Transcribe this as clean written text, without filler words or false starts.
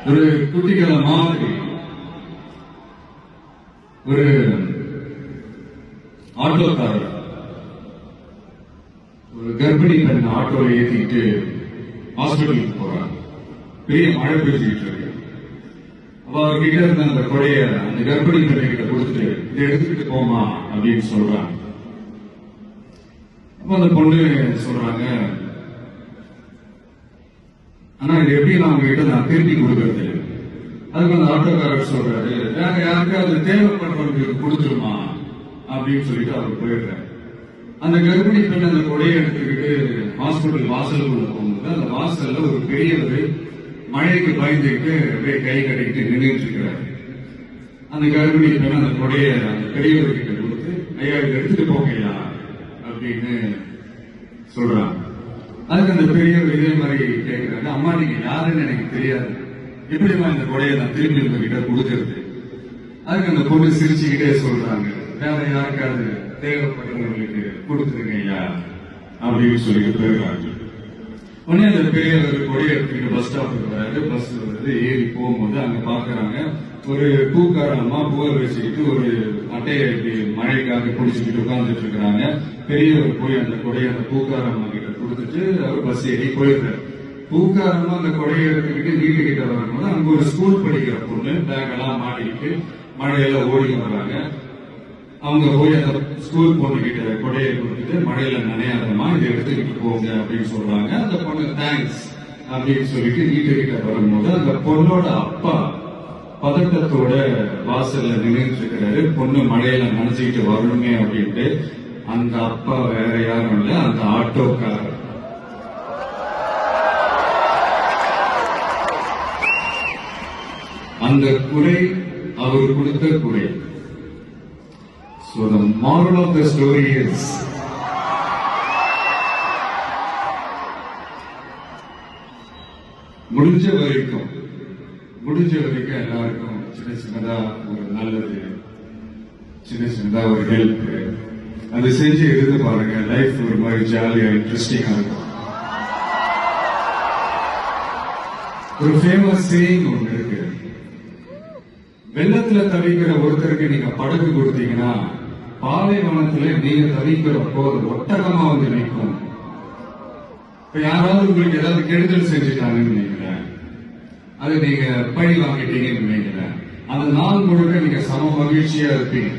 ஒரு குட்டிகளை மாதிரி ஒரு ஆட்டோக்காரர் ஒரு கர்ப்பிணி பெண் ஆட்டோல ஏத்திட்டு ஹாஸ்பிட்டலுக்கு போறாங்க. பெரிய மழை பெய்ஞ்சிட்டு இருக்கு. அப்ப அவர்கிட்ட இருந்த அந்த கொடைய அந்த கர்ப்பிணி பெண்ணை கிட்ட கொடுத்துட்டு இதை எடுத்துக்கிட்டு போமா அப்படின்னு சொல்றாங்க. அப்ப அந்த பொண்ணு சொல்றாங்க, ஆனா இது எப்படி நான் உங்ககிட்ட நான் திருப்பி கொடுக்கறது? அதுக்கு அந்த ஆட்டோக்காரர் சொல்றாரு, வேற யாருக்காவது தேவைப்படுறவங்களுக்கு கொடுத்துருமா அப்படின்னு சொல்லிட்டு அவர் போயிடுறாரு. அந்த கர்ப்பிணி பெண் அந்த கொடையை எடுத்துக்கிட்டு ஹாஸ்பிட்டல் வாசலுக்குள்ள போகும்போது அந்த வாசல்ல ஒரு பெரியவர் மழைக்கு பயந்துக்கிட்டு அப்படியே கை கட்டிக்கிட்டு நின்றுட்டு இருக்கிறாரு. அந்த கர்ப்பிணி பெண் அந்த கொடையை அந்த பெரியவர்கிட்ட கொடுத்து, ஐயா இதை எடுத்துட்டு போகையா அப்படின்னு சொல்றாங்க. அதுக்கு அந்த பெரியவர் இதே மாதிரி கேட்கிறாரு, அம்மா நீங்க யாருன்னு எனக்கு தெரியாது, எப்படிமா இந்த கொடையை நான் திரும்பி உங்ககிட்ட கொடுக்கறது? அதுக்கு அந்த பொண்ணு சிரிச்சுக்கிட்டே சொல்றாங்க, வேற யாருக்காவது தேவைப்படுறவங்களுக்கு கொடுத்துருங்க ஐயா அப்படின்னு சொல்லிட்டு போயிடுறாங்க. உடனே அந்த பெரியவர் கொடையை எடுத்துக்கிட்டு பஸ் ஸ்டாப்புக்கு வராரு. பஸ் வந்து ஏறி போகும்போது அங்க பாக்குறாங்க ஒரு பூக்கார அம்மா பூவை வச்சுக்கிட்டு ஒரு அட்டையை மழைக்காக குடிச்சுக்கிட்டு உட்கார்ந்துட்டு இருக்கிறாங்க. பெரியவர் போய் அந்த கொடையை அந்த பூக்கார அம்மா கிட்ட கொடுத்துட்டு அவர் பஸ் ஏறி போயிடுறாரு. பூக்காரமா அந்த கொடையை எடுத்துக்கிட்டு வீட்டுக்கிட்ட வரும்போது அங்க ஒரு ஸ்கூல் படிக்கிற பொண்ணு பேக் எல்லாம் மாட்டிக்கிட்டு மழையில ஓடி வர்றாங்க. அவங்க போய் அந்த ஸ்கூல் பொண்ணு கிட்ட கொடையை கொடுத்துட்டு மழையில நனையாதமா இதை எடுத்துக்கிட்டு போங்க அப்படின்னு சொல்றாங்க. அந்த பொண்ணு தேங்க்ஸ் அப்படின்னு சொல்லிட்டு வீட்டுக்கிட்ட வரும்போது அந்த பொண்ணோட அப்பா பதட்டத்தோட வாசல்ல நின்றுட்டு இருக்கிறாரு. பொண்ணு மழையில நனைஞ்சுக்கிட்டு வரணுமே அப்படின்ட்டு. அந்த அப்பா வேற யாரும் இல்ல, அந்த ஆட்டோக்காரர். அந்த குறை அவர் கொடுத்த குறை. So the moral of the story is, முடிஞ்ச வரைக்கும் எல்லாருக்கும் சின்ன சின்னதா ஒரு நல்லது, சின்ன சின்னதா ஒரு ஹெல்ப் அதை செஞ்சு இருந்து பாருங்க. லைஃப் ஒரு மாதிரி ஜாலியா இன்ட்ரெஸ்டிங்கா இருக்கும். ஒரு ஃபேமஸ் சேயிங் ஒண்ணு இருக்கு, வெள்ளத்துல தவிக்கிற ஒருத்தருக்கு நீங்க படகு கொடுத்தீங்கன்னா பாலைவனத்துல நீங்க தவிக்கிற போது ஒட்டகமா வந்து நிற்கும். இப்ப யாராவது உங்களுக்கு ஏதாவது கெடுதல் செஞ்சுட்டாங்கன்னு நினைக்கிறேன், அது நீங்க பழி வாங்கிட்டீங்கன்னு நினைக்கிறேன், அந்த நாள் முழுக்க நீங்க சம மகிழ்ச்சியா இருப்பீங்க.